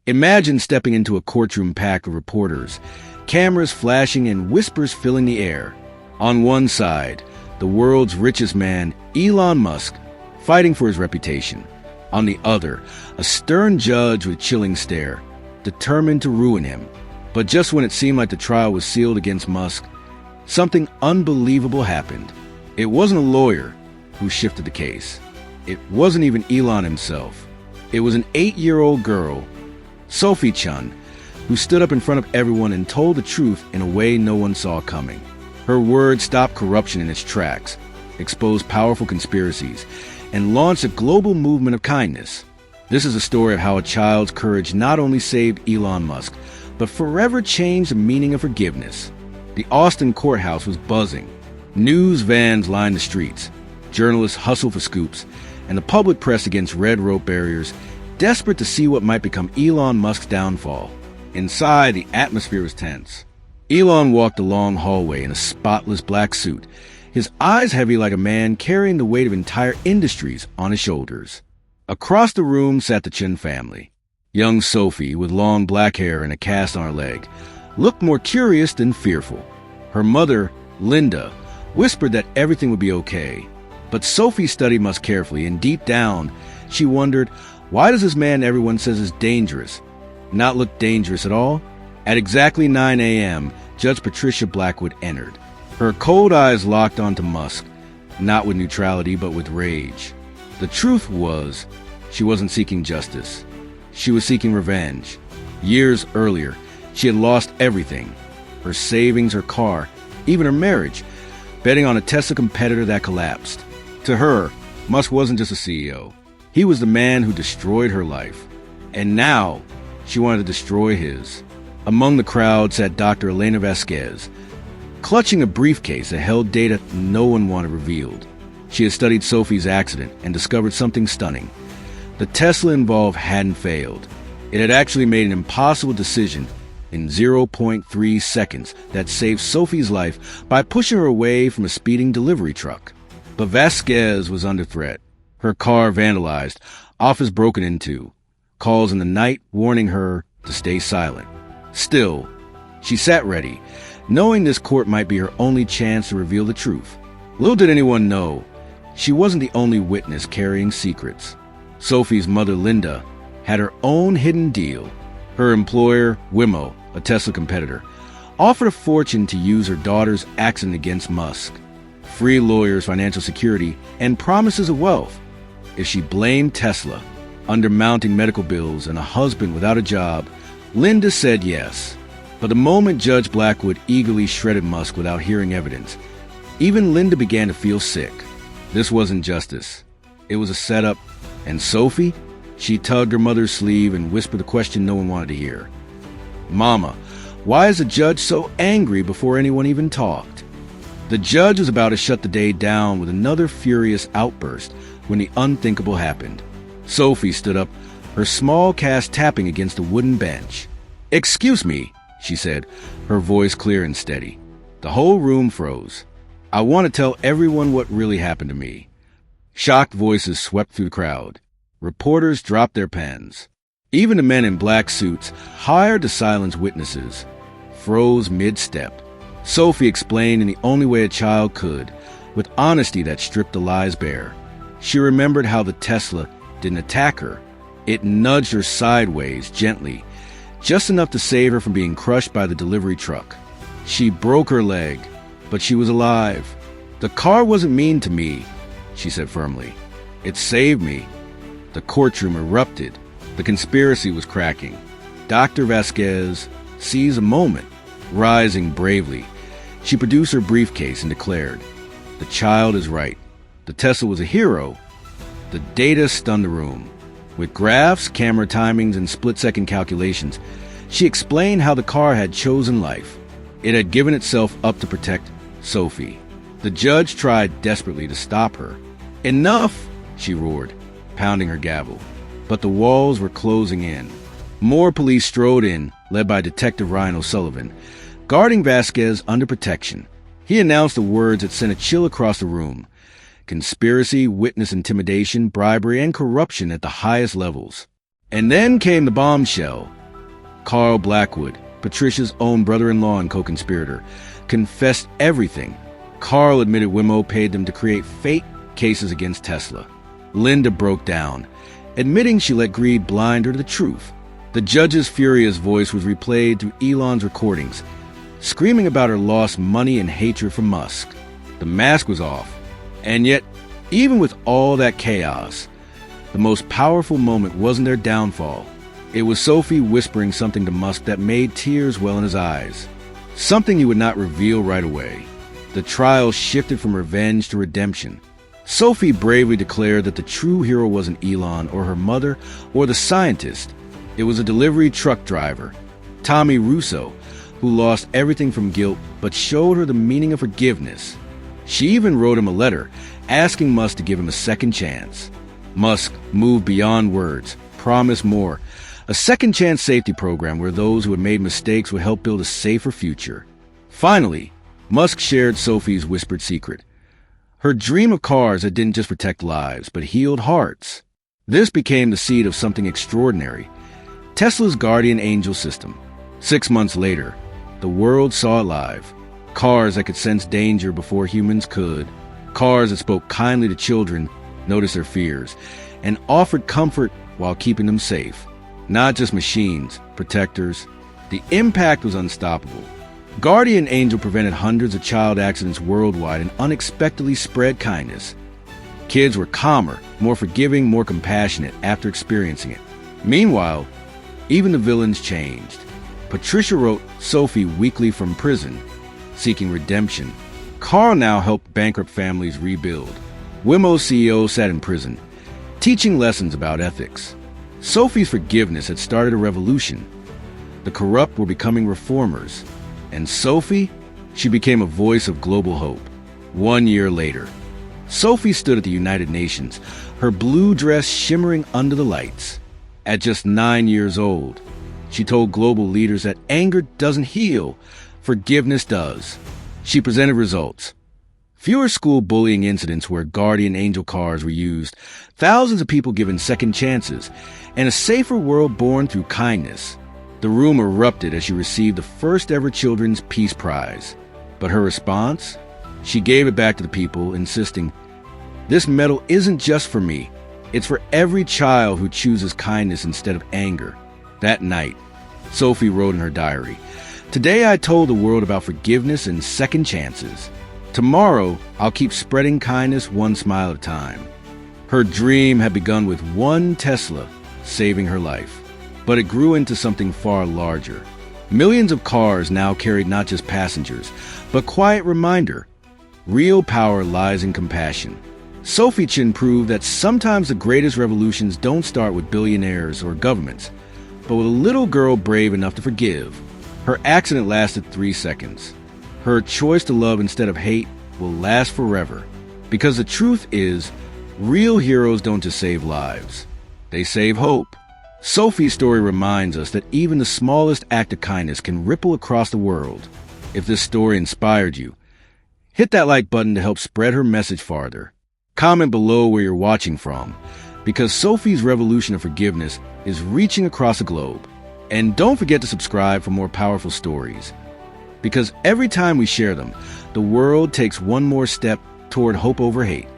Imagine stepping into a courtroom packed with reporters, cameras flashing and whispers filling the air. On one side, the world's richest man, Elon Musk, fighting for his reputation. On the other, a stern judge with chilling stare, determined to ruin him. But just when it seemed like the trial was sealed against Musk, something unbelievable happened. It wasn't a lawyer who shifted the case. It wasn't even Elon himself. It was an 8-year-old girl, Sophie Chun, who stood up in front of everyone and told the truth in a way no one saw coming. Her words stopped corruption in its tracks, exposed powerful conspiracies, and launched a global movement of kindness. This is a story of how a child's courage not only saved Elon Musk, but forever changed the meaning of forgiveness. The Austin courthouse was buzzing. News vans lined the streets. Journalists hustled for scoops, and the public pressed against red rope barriers, desperate to see what might become Elon Musk's downfall. Inside, the atmosphere was tense. Elon walked the long hallway in a spotless black suit, his eyes heavy like a man carrying the weight of entire industries on his shoulders. Across the room sat the Chun family. Young Sophie, with long black hair and a cast on her leg, looked more curious than fearful. Her mother, Linda, whispered that everything would be okay. But Sophie studied Musk carefully, and deep down, she wondered, why does this man everyone says is dangerous not look dangerous at all? At exactly 9 a.m., Judge Patricia Blackwood entered. Her cold eyes locked onto Musk, not with neutrality but with rage. The truth was, she wasn't seeking justice. She was seeking revenge. Years earlier, she had lost everything. Her savings, her car, even her marriage, betting on a Tesla competitor that collapsed. To her, Musk wasn't just a CEO. He was the man who destroyed her life. And now, she wanted to destroy his. Among the crowd sat Dr. Elena Vasquez, clutching a briefcase that held data no one wanted revealed. She had studied Sophie's accident and discovered something stunning. The Tesla involved hadn't failed. It had actually made an impossible decision in 0.3 seconds that saved Sophie's life by pushing her away from a speeding delivery truck. But Vasquez was under threat. Her car vandalized, office broken into, calls in the night warning her to stay silent. Still, she sat ready, knowing this court might be her only chance to reveal the truth. Little did anyone know, she wasn't the only witness carrying secrets. Sophie's mother, Linda, had her own hidden deal. Her employer, Waymo, a Tesla competitor, offered a fortune to use her daughter's accident against Musk. Free lawyers, financial security, and promises of wealth. If she blamed Tesla, undermounting medical bills, and a husband without a job, Linda said yes. But the moment Judge Blackwood eagerly shredded Musk without hearing evidence, even Linda began to feel sick. This wasn't justice. It was a setup. And Sophie? She tugged her mother's sleeve and whispered the question no one wanted to hear. Mama, why is the judge so angry before anyone even talked? The judge was about to shut the day down with another furious outburst when the unthinkable happened. Sophie stood up, her small cast tapping against a wooden bench. Excuse me, she said, her voice clear and steady. The whole room froze. I want to tell everyone what really happened to me. Shocked voices swept through the crowd. Reporters dropped their pens. Even the men in black suits, hired to silence witnesses, froze mid-step. Sophie explained in the only way a child could, with honesty that stripped the lies bare. She remembered how the Tesla didn't attack her. It nudged her sideways, gently, just enough to save her from being crushed by the delivery truck. She broke her leg, but she was alive. The car wasn't mean to me, she said firmly. It saved me. The courtroom erupted. The conspiracy was cracking. Dr. Vasquez seized a moment, rising bravely. She produced her briefcase and declared, "The child is right. The Tesla was a hero." The data stunned the room. With graphs, camera timings, and split-second calculations, she explained how the car had chosen life. It had given itself up to protect Sophie. The judge tried desperately to stop her. "Enough!" she roared, pounding her gavel. But the walls were closing in. More police strode in, led by Detective Ryan O'Sullivan, guarding Vasquez under protection. He announced the words that sent a chill across the room. Conspiracy, witness intimidation, bribery, and corruption at the highest levels. And then came the bombshell. Carl Blackwood, Patricia's own brother-in-law and co-conspirator, confessed everything. Carl admitted Wimmo paid them to create fake cases against Tesla. Linda broke down, admitting she let greed blind her to the truth. The judge's furious voice was replayed through Elon's recordings, screaming about her lost money and hatred for Musk. The mask was off. And yet, even with all that chaos, the most powerful moment wasn't their downfall. It was Sophie whispering something to Musk that made tears well in his eyes. Something he would not reveal right away. The trial shifted from revenge to redemption. Sophie bravely declared that the true hero wasn't Elon or her mother or the scientist. It was a delivery truck driver, Tommy Russo, who lost everything from guilt but showed her the meaning of forgiveness. She even wrote him a letter asking Musk to give him a second chance. Musk moved beyond words, promised more. A second chance safety program where those who had made mistakes would help build a safer future. Finally, Musk shared Sophie's whispered secret. Her dream of cars that didn't just protect lives, but healed hearts. This became the seed of something extraordinary. Tesla's guardian angel system. 6 months later, the world saw it live. Cars that could sense danger before humans could. Cars that spoke kindly to children, noticed their fears, and offered comfort while keeping them safe. Not just machines, protectors. The impact was unstoppable. Guardian Angel prevented hundreds of child accidents worldwide and unexpectedly spread kindness. Kids were calmer, more forgiving, more compassionate after experiencing it. Meanwhile, even the villains changed. Patricia wrote Sophie weekly from prison, seeking redemption. Carl now helped bankrupt families rebuild. Wimmo's CEO sat in prison, teaching lessons about ethics. Sophie's forgiveness had started a revolution. The corrupt were becoming reformers. And Sophie, she became a voice of global hope. 1 year later, Sophie stood at the United Nations, her blue dress shimmering under the lights. At just 9 years old, she told global leaders that anger doesn't heal, forgiveness does. She presented results. Fewer school bullying incidents where guardian angel cars were used, thousands of people given second chances, and a safer world born through kindness. The room erupted as she received the first ever Children's Peace Prize. But her response? She gave it back to the people, insisting, "This medal isn't just for me. It's for every child who chooses kindness instead of anger." That night, Sophie wrote in her diary, "Today I told the world about forgiveness and second chances. Tomorrow, I'll keep spreading kindness one smile at a time." Her dream had begun with one Tesla saving her life. But it grew into something far larger. Millions of cars now carried not just passengers, but quiet reminder. Real power lies in compassion. Sophie Chin proved that sometimes the greatest revolutions don't start with billionaires or governments, but with a little girl brave enough to forgive. Her accident lasted 3 seconds. Her choice to love instead of hate will last forever. Because the truth is, real heroes don't just save lives. They save hope. Sophie's story reminds us that even the smallest act of kindness can ripple across the world. If this story inspired you, hit that like button to help spread her message farther. Comment below where you're watching from, because Sophie's revolution of forgiveness is reaching across the globe. And don't forget to subscribe for more powerful stories. Because every time we share them, the world takes one more step toward hope over hate.